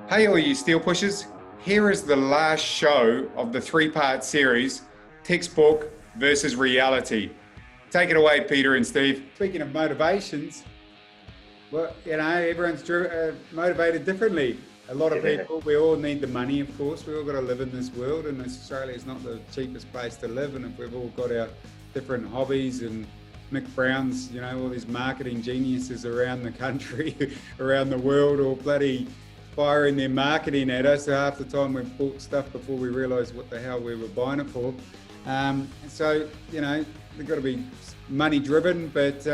Hey, all you steel pushers. Here is the last show of the three-part series, Textbook versus Reality. Take it away, Peter and Steve. Speaking of motivations, well, everyone's motivated differently. A lot of people, we all need the money, of course. We all got to live in this world, and Australia is not the cheapest place to live. And if we've all got our different hobbies, and Mick Brown's, all these marketing geniuses around the country, around the world, all bloody firing their marketing at us. So half the time we've bought stuff before we realise what the hell we were buying it for. They've got to be money driven, but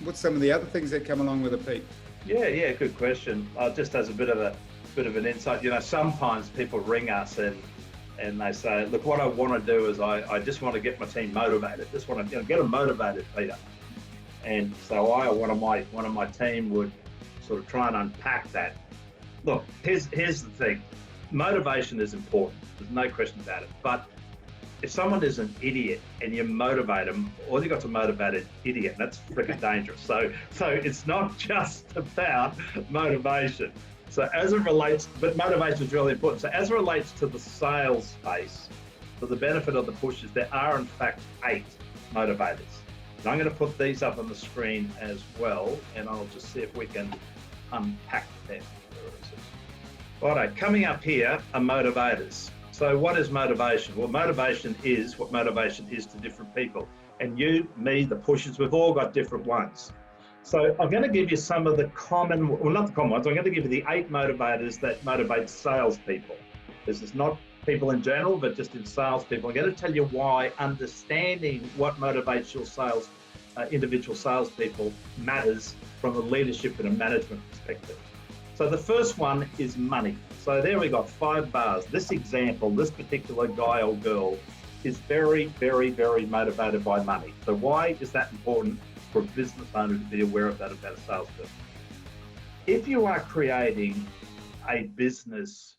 what's some of the other things that come along with it, Pete? Yeah, good question. Just as a bit of an insight, sometimes people ring us and they say, look, what I want to do is I just want to get my team motivated. Just want to get them motivated, Peter. And so one of my team would sort of try and unpack that. Look, here's the thing. Motivation is important. There's no question about it. But if someone is an idiot and you motivate them, all you got to motivate an idiot. That's freaking dangerous. So it's not just about motivation. So as it relates, but motivation is really important. So as it relates to the sales space, for the benefit of the pushers, there are in fact 8 motivators. And I'm going to put these up on the screen as well, and I'll just see if we can unpack them. Righto, coming up here are motivators. So what is motivation? Well, motivation is what motivation is to different people. And you, me, the pushers, we've all got different ones. So I'm going to give you some of the common, well, not the common ones, I'm going to give you the 8 motivators that motivate salespeople. This is not people in general, but just in salespeople. I'm going to tell you why understanding what motivates your individual salespeople matters from a leadership and a management perspective. So the first one is money. So there we got 5 bars. This example, this particular guy or girl is very, very, very motivated by money. So why is that important for a business owner to be aware of that about a salesperson? If you are creating a business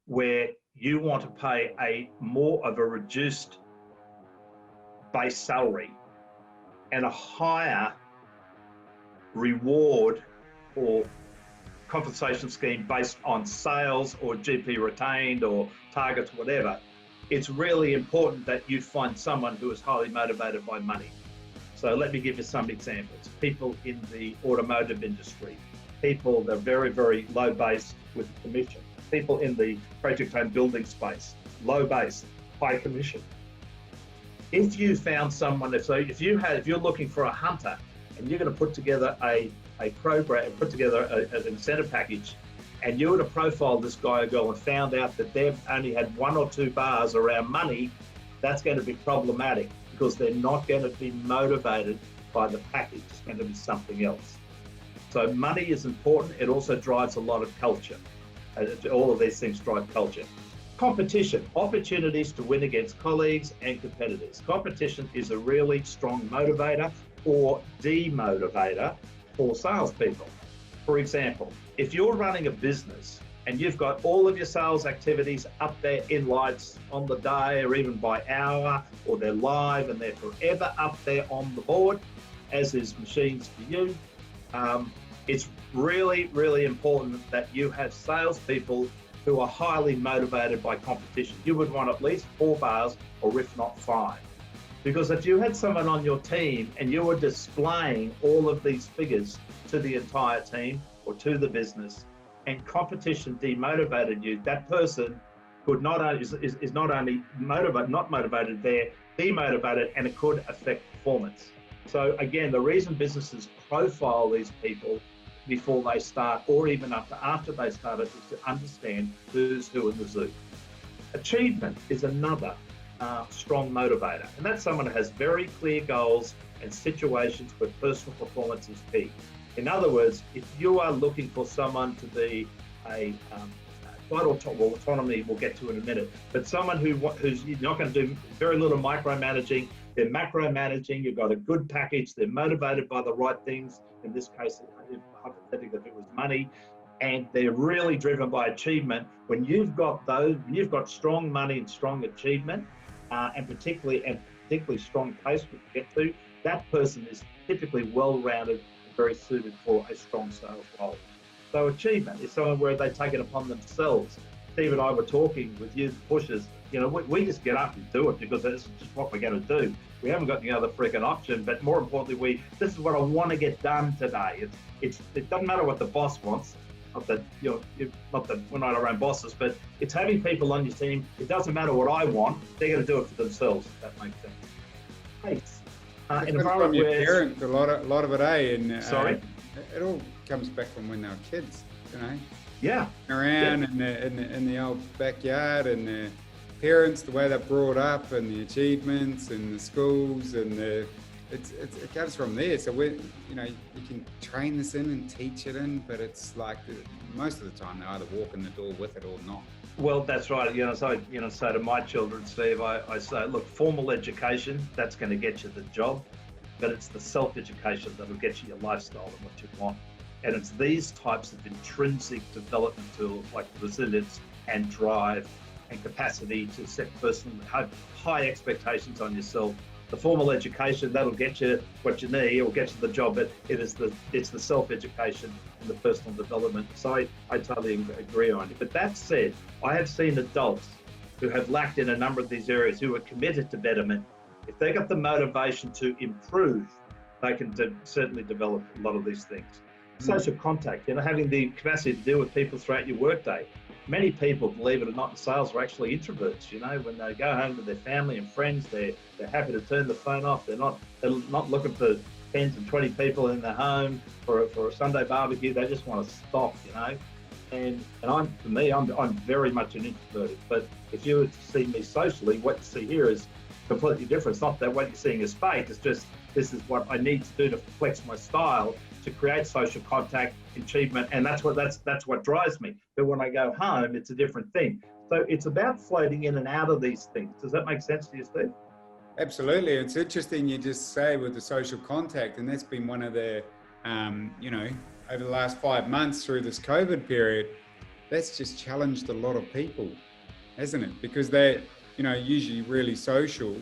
where you want to pay a more of a reduced base salary and a higher reward or compensation scheme based on sales or GP retained or targets, whatever, it's really important that you find someone who is highly motivated by money. So let me give you some examples. People in the automotive industry, people that are very, very low base with commission. People in the project home building space, low base, high commission. If you found someone, if you're looking for a hunter and you're going to put together a program, put together an incentive package, and you were to profile this guy or girl and found out that they've only had 1 or 2 bars around money, that's going to be problematic because they're not going to be motivated by the package. It's going to be something else. So money is important. It also drives a lot of culture. All of these things drive culture. Competition, opportunities to win against colleagues and competitors. Competition is a really strong motivator or demotivator for salespeople. For example, if you're running a business and you've got all of your sales activities up there in lights on the day or even by hour, or they're live and they're forever up there on the board, as is machines for you, it's really, really important that you have salespeople who are highly motivated by competition. You would want at least 4 bars, or if not 5. Because if you had someone on your team and you were displaying all of these figures to the entire team or to the business, and competition demotivated you, that person could not only is not only not motivated, they're demotivated, and it could affect performance. So again, the reason businesses profile these people before they start, or even after they started, is to understand who's who in the zoo. Achievement is another strong motivator, and that's someone who has very clear goals and situations where personal performance is key. In other words, if you are looking for someone to be autonomy we'll get to in a minute, but someone who's not going to do very little micromanaging, they're macro-managing, you've got a good package, they're motivated by the right things, in this case, hypothetically, if it was money, and they're really driven by achievement. When you've got strong money and strong achievement, and particularly strong pace we get to, that person is typically well-rounded and very suited for a strong sales role. So achievement is something where they take it upon themselves. Steve and I were talking with youth pushers. We just get up and do it because this is just what we're going to do. We haven't got any other freaking option. But more importantly, this is what I want to get done today. It doesn't matter what the boss wants. Not that not that we're not our own bosses, but it's having people on your team. It doesn't matter what I want; they're going to do it for themselves. If that makes sense. Thanks. An environment where parents, a lot of it, And sorry, it all comes back from when they were kids, Yeah. Around in the old backyard, and the parents, the way they're brought up, and the achievements, and the schools, and it comes from there. So you can train this in and teach it in, but it's like most of the time they either walk in the door with it or not. Well, that's right. So to my children, Steve, I say, look, formal education, that's going to get you the job, but it's the self-education that'll get you your lifestyle and what you want. And it's these types of intrinsic development tools like resilience and drive and capacity to set personal high expectations on yourself. The formal education, that'll get you what you need or get you the job, but it's the self-education and the personal development. So I totally agree on you. But that said, I have seen adults who have lacked in a number of these areas who are committed to betterment. If they got the motivation to improve, they can certainly develop a lot of these things. Social contact, having the capacity to deal with people throughout your workday. Many people, believe it or not, in sales are actually introverts. When they go home to their family and friends, they're happy to turn the phone off. They're not looking for 10 to 20 people in their home for a Sunday barbecue. They just want to stop, And I'm very much an introvert. But if you were to see me socially, what you see here is completely different. It's not that what you're seeing is fake. It's just this is what I need to do to flex my style to create social contact, achievement, and that's what drives me. But when I go home, it's a different thing. So it's about floating in and out of these things. Does that make sense to you, Steve? Absolutely. It's interesting you just say with the social contact, and that's been one of the, over the last 5 months through this COVID period, that's just challenged a lot of people, hasn't it? Because they're, usually really social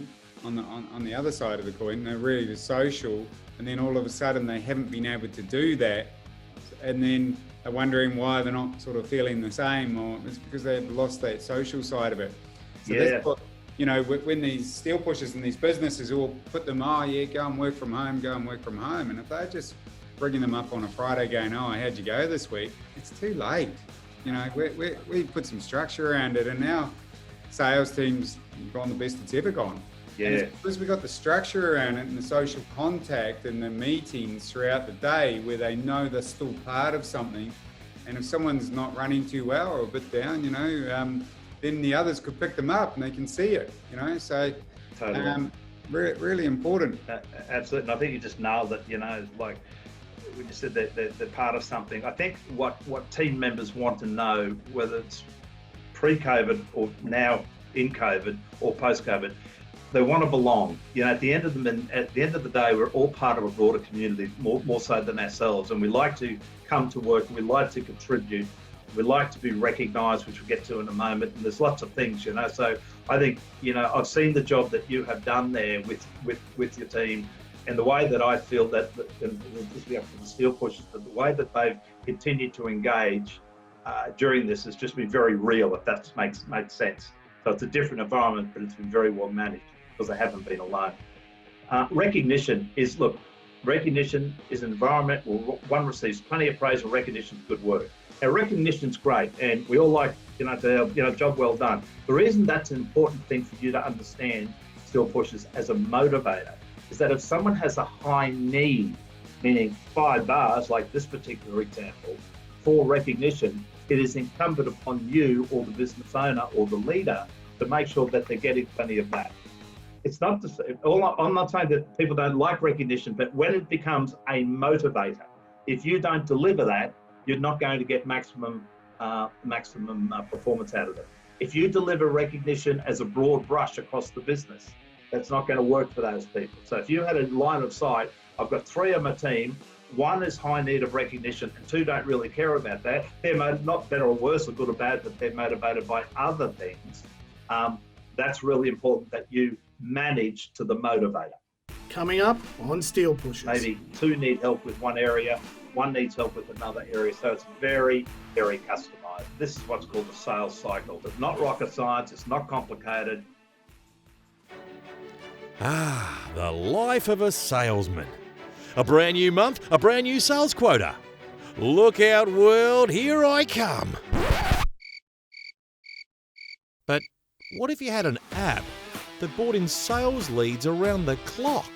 on the other side of the coin. They're really social, and then all of a sudden they haven't been able to do that, and then they're wondering why they're not sort of feeling the same, or it's because they've lost that social side of it. So that's what, when these steel pushers and these businesses all put them, go and work from home, and if they're just bringing them up on a Friday going, how'd you go this week? It's too late. We put some structure around it, and now sales teams have gone the best it's ever gone. Yeah. And it's because we got the structure around it and the social contact and the meetings throughout the day where they know they're still part of something. And if someone's not running too well or a bit down, then the others could pick them up and they can see it, So totally. Really important. Absolutely. And I think you just nailed it, like when you said that they're part of something. I think what team members want to know, whether it's pre-COVID or now in COVID or post-COVID, they want to belong. At the end of the day, we're all part of a broader community, more so than ourselves. And we like to come to work, and we like to contribute, we like to be recognised, which we'll get to in a moment. And there's lots of things, So I think, I've seen the job that you have done there with your team, and the way that I feel that, and this will be up to the steel pushers, but the way that they've continued to engage during this has just been very real, if that makes sense. So it's a different environment, but it's been very well managed, because they haven't been alone. Recognition is an environment where one receives plenty of praise and recognition for good work. Now, recognition's great, and we all like, to have, job well done. The reason that's an important thing for you to understand, steel pushers, as a motivator, is that if someone has a high need, meaning 5 bars, like this particular example, for recognition, it is incumbent upon you or the business owner or the leader to make sure that they're getting plenty of that. It's not I'm not saying that people don't like recognition, but when it becomes a motivator, if you don't deliver that, you're not going to get maximum performance out of it. If you deliver recognition as a broad brush across the business, that's not going to work for those people. So if you had a line of sight, I've got 3 on my team, 1 is high need of recognition, and 2 don't really care about that. They're not better or worse or good or bad, but they're motivated by other things. That's really important, that you manage to the motivator. Coming up on Steel Pushers. Maybe two need help with one area, one needs help with another area. So it's very, very customized. This is what's called the sales cycle. It's not rocket science. It's not complicated. The life of a salesman. A brand new month, a brand new sales quota. Look out, world, here I come. But what if you had an app that brought in sales leads around the clock?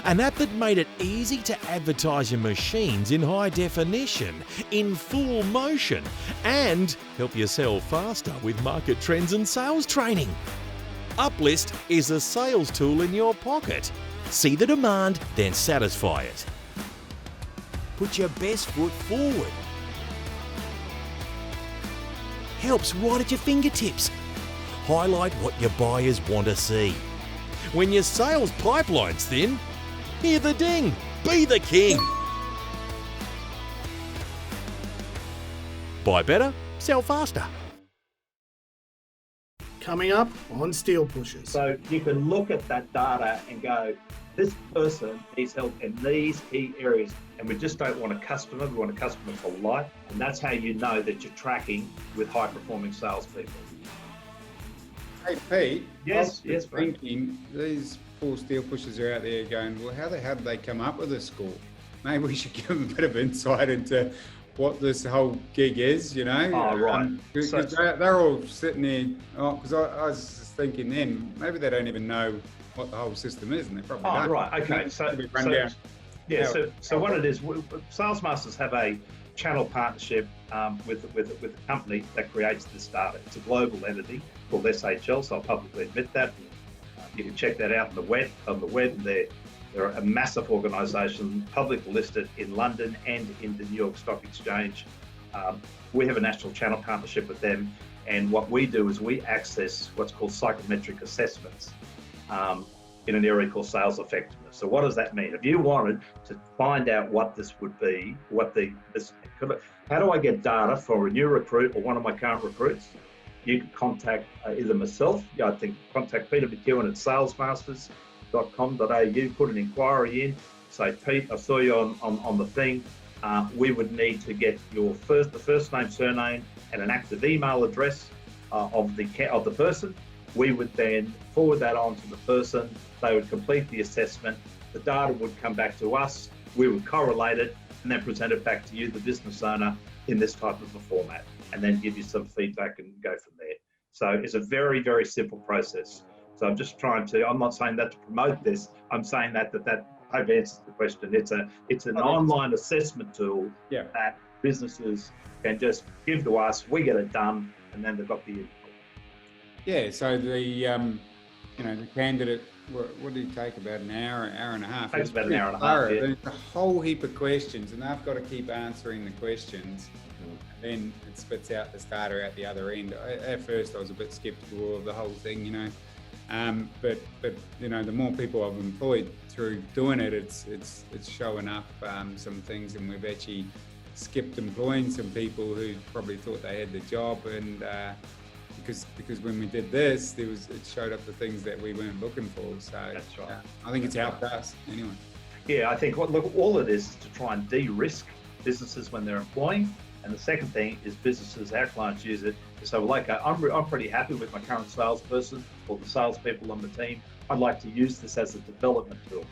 An app that made it easy to advertise your machines in high definition, in full motion, and help you sell faster with market trends and sales training. Uplist is a sales tool in your pocket. See the demand, then satisfy it. Put your best foot forward. Helps right at your fingertips. Highlight what your buyers want to see. When your sales pipeline's thin, hear the ding, be the king. Buy better, sell faster. Coming up on Steel Pushers. So you can look at that data and go, this person needs help in these key areas. And we just don't want a customer, we want a customer for life. And that's how you know that you're tracking with high-performing salespeople. Hey, Pete. Yes, I was yes, mate. thinking, these poor steel pushers are out there going, well, how the hell did they come up with this score? Maybe we should give them a bit of insight into what this whole gig is, you know? Oh, right. Because they're all sitting there, because I was just thinking then, maybe they don't even know what the whole system is, and they probably don't. Right, okay. So what it is, Salesmasters have a channel partnership with a company that creates this data. It's a global entity called SHL, so I'll publicly admit that. You can check that out on the web. They're a massive organisation, publicly listed in London and in the New York Stock Exchange. We have a national channel partnership with them, and what we do is we access what's called psychometric assessments in an area called sales effectiveness. So what does that mean? If you wanted to find out what this would be, how do I get data for a new recruit or one of my current recruits? You can contact either myself, I think contact Peter McKeon at salesmasters.com.au, put an inquiry in, say, Pete, I saw you on the thing. We would need to get the first name, surname, and an active email address of the person. We would then forward that on to the person. They would complete the assessment. The data would come back to us. We would correlate it and then present it back to you, the business owner, in this type of a format, and then give you some feedback and go from there. So it's a very, very simple process. So I'm just I'm not saying that to promote this. I'm saying that I hope answers the question. It's an online assessment tool that businesses can just give to us. We get it done, and then they've got the input. Yeah, so the candidate, what did it take? About an hour and a half? Takes about an hour and a half, yeah. There's a whole heap of questions, and they've got to keep answering the questions. Then it spits out the starter at the other end. At first, I was a bit skeptical of the whole thing, but the more people I've employed through doing it, it's showing up some things, and we've actually skipped employing some people who probably thought they had the job, and because when we did this, it showed up the things that we weren't looking for. So that's right. I think it's helped us anyway. Yeah, I think all it is to try and de-risk businesses when they're employing. And the second thing is businesses, our clients use it to say, well, okay, I'm pretty happy with my current salesperson or the salespeople on the team. I'd like to use this as a development tool.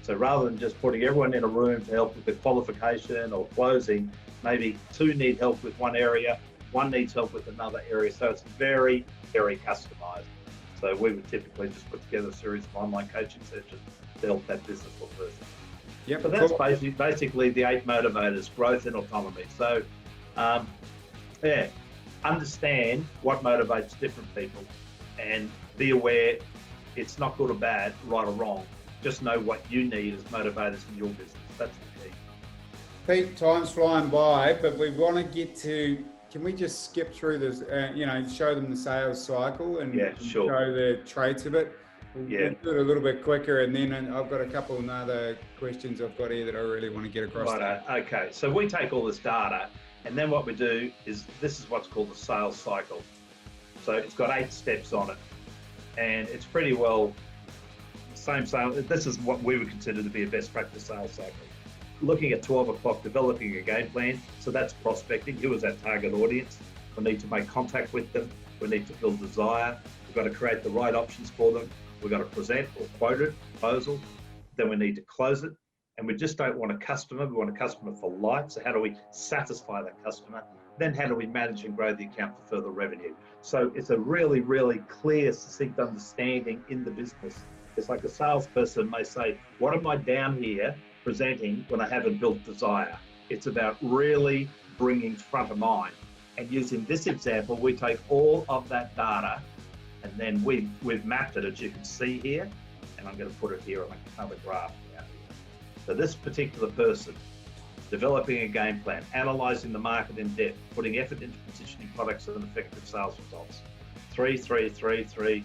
So rather than just putting everyone in a room to help with the qualification or closing, maybe two need help with one area, one needs help with another area. So it's very, very customized. So we would typically just put together a series of online coaching sessions to help that business or person. Yep. But that's basically the 8 motivators, growth and autonomy. So understand what motivates different people and be aware it's not good or bad, right or wrong. Just know what you need as motivators in your business. That's the key. Pete, time's flying by, but we want to get to, can we just skip through this, show them the sales cycle and show the traits of it? We'll do it a little bit quicker, and then I've got a couple of other questions I've got here that I really want to get across. Right, okay. So we take all this data, and then what we do is, this is what's called the sales cycle. So it's got 8 steps on it, and it's pretty well same sales. This is what we would consider to be a best practice sales cycle. Looking at 12 o'clock, developing a game plan. So that's prospecting. Who is our target audience? We need to make contact with them. We need to build desire. We've got to create the right options for them. We've got to present or quote it, proposal. Then we need to close it. And we just don't want a customer. We want a customer for life. So how do we satisfy that customer? Then how do we manage and grow the account for further revenue? So it's a really, really clear, succinct understanding in the business. It's like a salesperson may say, what am I down here presenting when I haven't built desire? It's about really bringing front of mind. And using this example, we take all of that data and then we've mapped it, as you can see here. And I'm going to put it here on another graph now. So this particular person, developing a game plan, analysing the market in depth, putting effort into positioning products and effective sales results. 3, 3, 3, 3,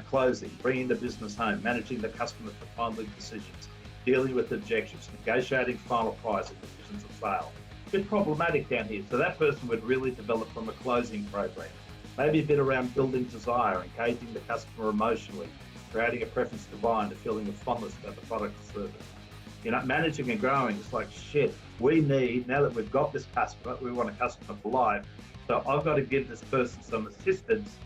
closing, bringing the business home, managing the customer for timely decisions, dealing with objections, negotiating final price and decisions of sale. A bit problematic down here. So that person would really develop from a closing program. Maybe a bit around building desire, engaging the customer emotionally, creating a preference to buy and a feeling of fondness about the product or service. Managing and growing, it's like, shit, we need, now that we've got this customer, we want a customer for life. So I've got to give this person some assistance.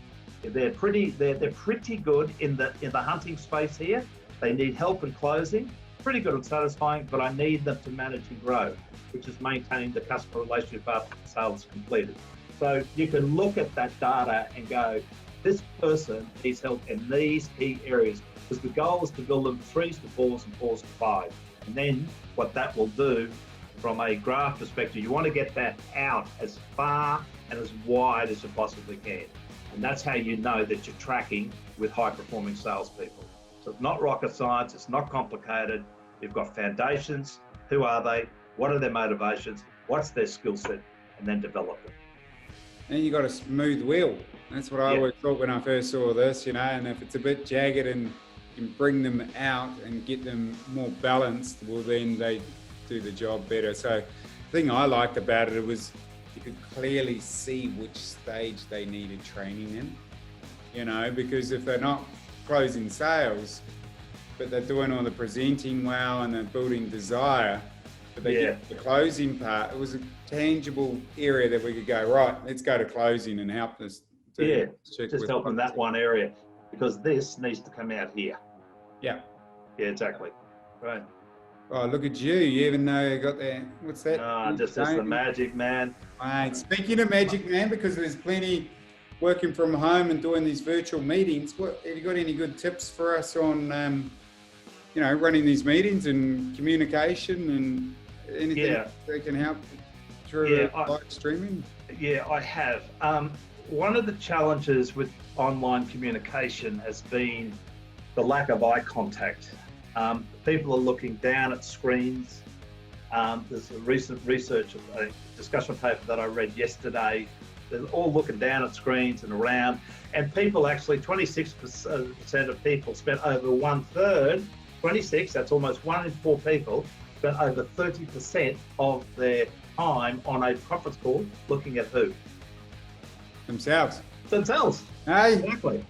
They're pretty good in the hunting space here. They need help in closing, pretty good at satisfying, but I need them to manage and grow, which is maintaining the customer relationship after the sale is completed. So you can look at that data and go, this person needs help in these key areas, because the goal is to build them 3s to 4s and 4s to 5. And then what that will do from a graph perspective, you want to get that out as far and as wide as you possibly can. And that's how you know that you're tracking with high-performing salespeople. So it's not rocket science, it's not complicated. You've got foundations. Who are they? What are their motivations? What's their skill set? And then develop it. And you got a smooth wheel. That's what I always thought when I first saw this, and if it's a bit jagged and you can bring them out and get them more balanced, well, then they do the job better. So the thing I liked about it was you could clearly see which stage they needed training in, because if they're not closing sales, but they're doing all the presenting well and they're building desire, but they get the closing part, it was a tangible area that we could go, right, let's go to closing and help this. Just help in that one area, because this needs to come out here. Yeah, exactly. Right. Oh, look at you. You even know you got there. What's that? Just the magic, man. Right. Speaking of magic, man, because there's plenty working from home and doing these virtual meetings, have you got any good tips for us on, running these meetings and communication and anything that can help through live streaming? Yeah, I have. One of the challenges with online communication has been the lack of eye contact. People are looking down at screens. There's a recent research, a discussion paper that I read yesterday. They're all looking down at screens and around. And people actually, 26% of people spent over 1/3, 26, that's almost 1 in 4 people, spent over 30% of their time on a conference call looking at who? Themselves. Hey, exactly.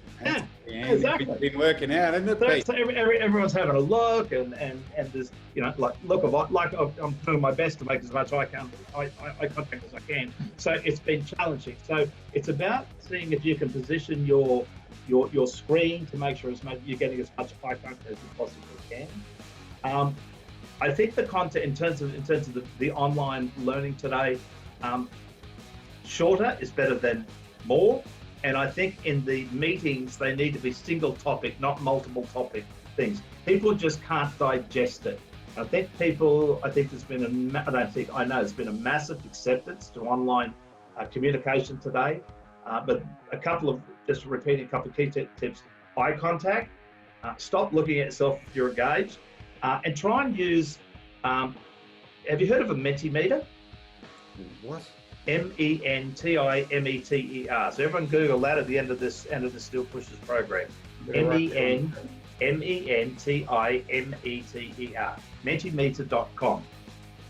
Exactly. It's been working out, hasn't it? So everyone's having a look, and there's I'm doing my best to make as much eye contact as I can. So it's been challenging. So it's about seeing if you can position your screen to make sure you're getting as much eye contact as you possibly can. I think the content in terms of the online learning today, shorter is better than more. And I think in the meetings, they need to be single topic, not multiple topic things. People just can't digest it. I know there's been a massive acceptance to online communication today. But just repeating a couple of key tips: eye contact, stop looking at yourself if you're engaged, and try and use, have you heard of a Mentimeter? What? MENTIMETER. So everyone Google that at the end of this Steel Pushers program. MENTIMETER. Mentimeter.com.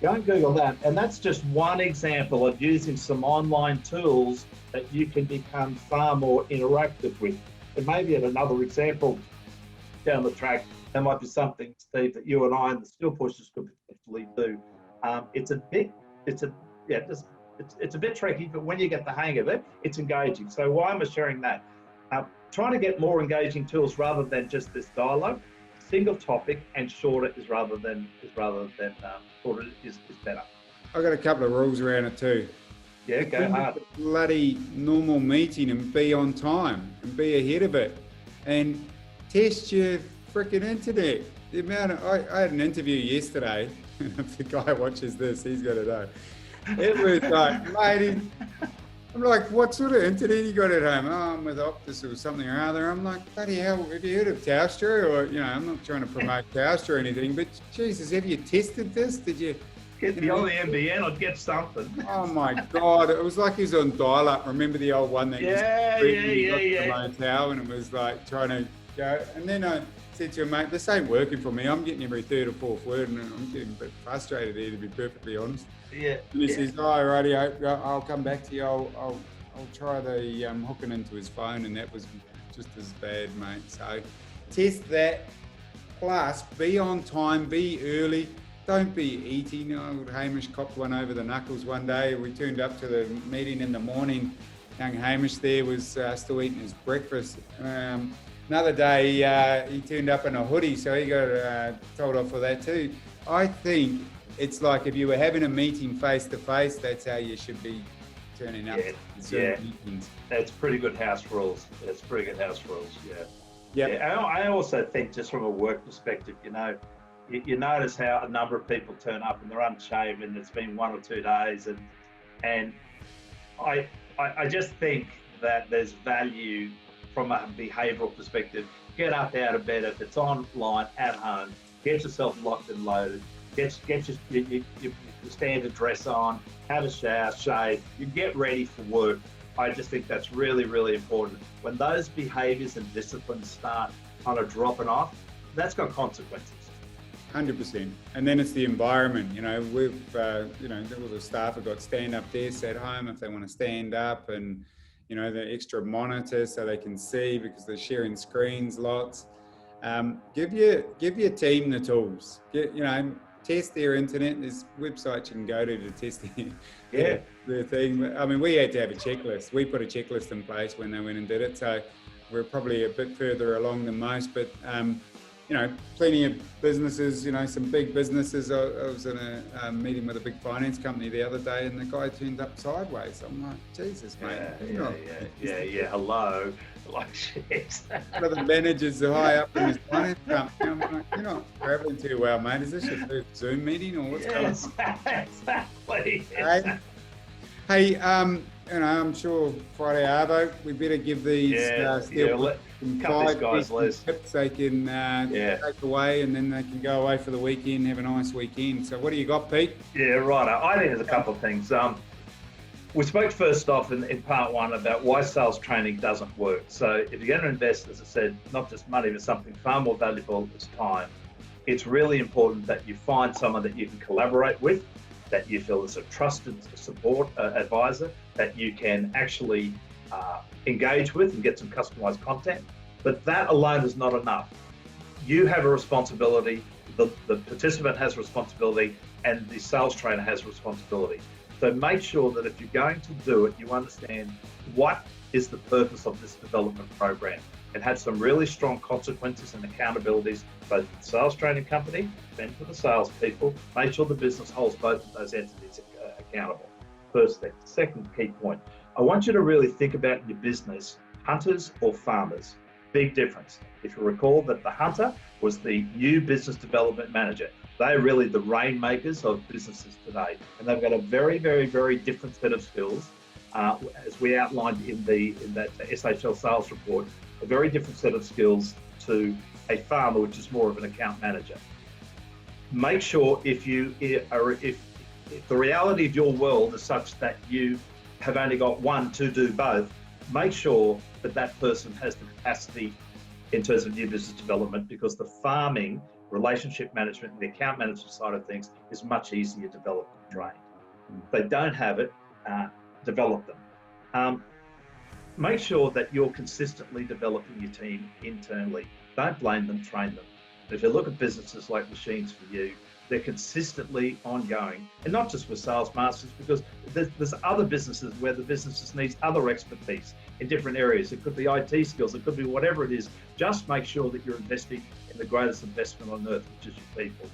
Go and Google that, and that's just one example of using some online tools that you can become far more interactive with. And maybe at another example down the track, That might be something, Steve, that you and I and the Steel Pushers could potentially do. It's a bit tricky, but when you get the hang of it, it's engaging. So why am I sharing that? Trying to get more engaging tools rather than just this dialogue. Single topic and shorter is better. I've got a couple of rules around it too. Yeah, go hard. Bloody normal meeting and be on time and be ahead of it, and test your freaking internet. The amount of, I had an interview yesterday. If the guy watches this, he's got to know. It was like, lady, I'm like, what sort of internet you got at home? Oh, I'm with Optus or something or other. I'm like, bloody hell, have you heard of Telstra? Or, you know, I'm not trying to promote Telstra or anything, but Jesus, have you tested this? Did you? Get me on the NBN or get something. Oh my God, it was like he was on dial-up. Remember the old one that yeah. the motel, and it was like trying to go. And then I said to him, mate, this ain't working for me. I'm getting every third or fourth word, and I'm getting a bit frustrated here, to be perfectly honest. Yeah. And he says, oh, righty, I'll come back to you. I'll try the hooking into his phone, and that was just as bad, mate. So test that. Plus, be on time, be early. Don't be eating. Old Hamish copped one over the knuckles one day. We turned up to the meeting in the morning. Young Hamish there was still eating his breakfast. Another day, he turned up in a hoodie, so he got told off for that too. I think it's like if you were having a meeting face to face, that's how you should be turning up. Yeah. Meetings. That's pretty good house rules. Yeah. I also think, just from a work perspective, you notice how a number of people turn up and they're unshaved and it's been 1 or 2 days, and I just think that there's value from a behavioural perspective. Get up out of bed if it's online, at home, get yourself locked and loaded, get your standard dress on, have a shower, shave, you get ready for work. I just think that's really, really important. When those behaviours and disciplines start kind of dropping off, that's got consequences. 100%. And then it's the environment. We've, all the staff have got stand-up desks at home if they want to stand up, and, the extra monitors so they can see because they're sharing screens lots. Give your team the tools. Test their internet. There's websites you can go to test their thing. I mean, we had to have a checklist. We put a checklist in place when they went and did it. So we're probably a bit further along than most, but plenty of businesses, some big businesses. I was in a meeting with a big finance company the other day, and the guy turned up sideways. I'm like, Jesus, mate. Hello. Like, shit. One of the managers high up in his finance company. I'm like, you're not traveling too well, mate. Is this your first Zoom meeting or what's going on? Exactly. Hey, I'm sure Friday Arvo, we better give these cut these guys loose. Tips they can take away, and then they can go away for the weekend, have a nice weekend. So what do you got, Pete? Yeah, right. I think there's a couple of things. We spoke first off in part one about why sales training doesn't work. So if you're going to invest, as I said, not just money, but something far more valuable is time. It's really important that you find someone that you can collaborate with, that you feel is a trusted support advisor, that you can actually engage with and get some customized content. But that alone is not enough. You have a responsibility, the participant has a responsibility, and the sales trainer has a responsibility. So make sure that if you're going to do it, you understand what is the purpose of this development program, and have some really strong consequences and accountabilities, both for the sales training company and for the salespeople. Make sure the business holds both of those entities accountable. First thing. Second key point, I want you to really think about your business, hunters or farmers. Big difference. If you recall that the hunter was the new business development manager. They're really the rainmakers of businesses today. And they've got a very, very, very different set of skills, as we outlined in that SHL sales report, a very different set of skills to a farmer, which is more of an account manager. Make sure if the reality of your world is such that you have only got one to do both, make sure that that person has the capacity in terms of new business development, because the farming, relationship management, and the account management side of things is much easier developed and trained. If they don't have it, develop them. Make sure that you're consistently developing your team internally. Don't blame them, train them. If you look at businesses like Machines for You, they're consistently ongoing, and not just with Salesmasters, because there's other businesses where the businesses needs other expertise in different areas. It could be IT skills, it could be whatever it is. Just make sure that you're investing in the greatest investment on earth, which is your people.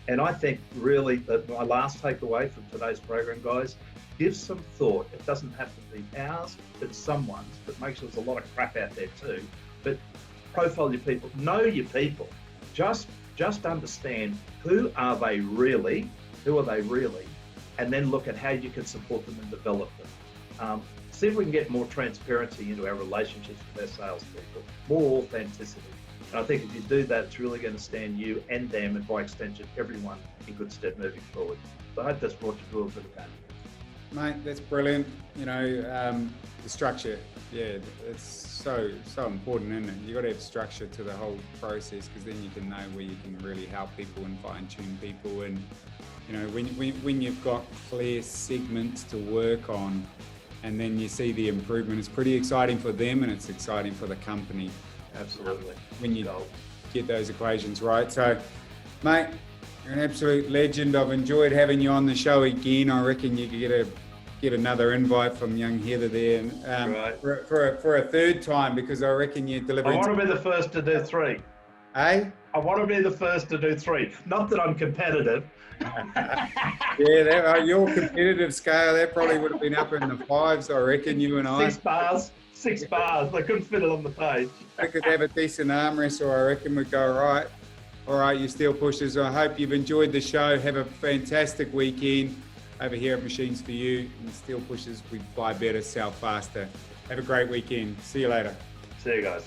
And I think really that my last takeaway from today's program, guys, give some thought. It doesn't have to be ours, but someone's, but make sure there's a lot of crap out there too. But profile your people, know your people. Just understand who are they really, and then look at how you can support them and develop them. See if we can get more transparency into our relationships with our salespeople, more authenticity. And I think if you do that, it's really going to stand you and them, and by extension, everyone in good stead moving forward. So I hope that's brought you to a bit of that. Mate, that's brilliant. You know, the structure, yeah, it's so important, isn't it? You've got to have structure to the whole process, because then you can know where you can really help people and fine-tune people. And, you know, when you've got clear segments to work on, and then you see the improvement, it's pretty exciting for them and it's exciting for the company. Absolutely. When you get those equations right. So, mate, you're an absolute legend. I've enjoyed having you on the show again. I reckon you could get another invite from young Heather there, Right. for a third time, because I rection you're delivering. I want to be the first to do 3. Hey? I want to be the first to do 3. Not that I'm competitive. Yeah, your competitive scale, that probably would have been up in the 5s, I reckon, you and I. 6 bars. They couldn't fit it on the page. I could have a decent arm wrestle, I reckon we'd go right. All right, you steel pushers, I hope you've enjoyed the show. Have a fantastic weekend over here at Machines for You. And steel pushers, we buy better, sell faster. Have a great weekend. See you later. See you guys.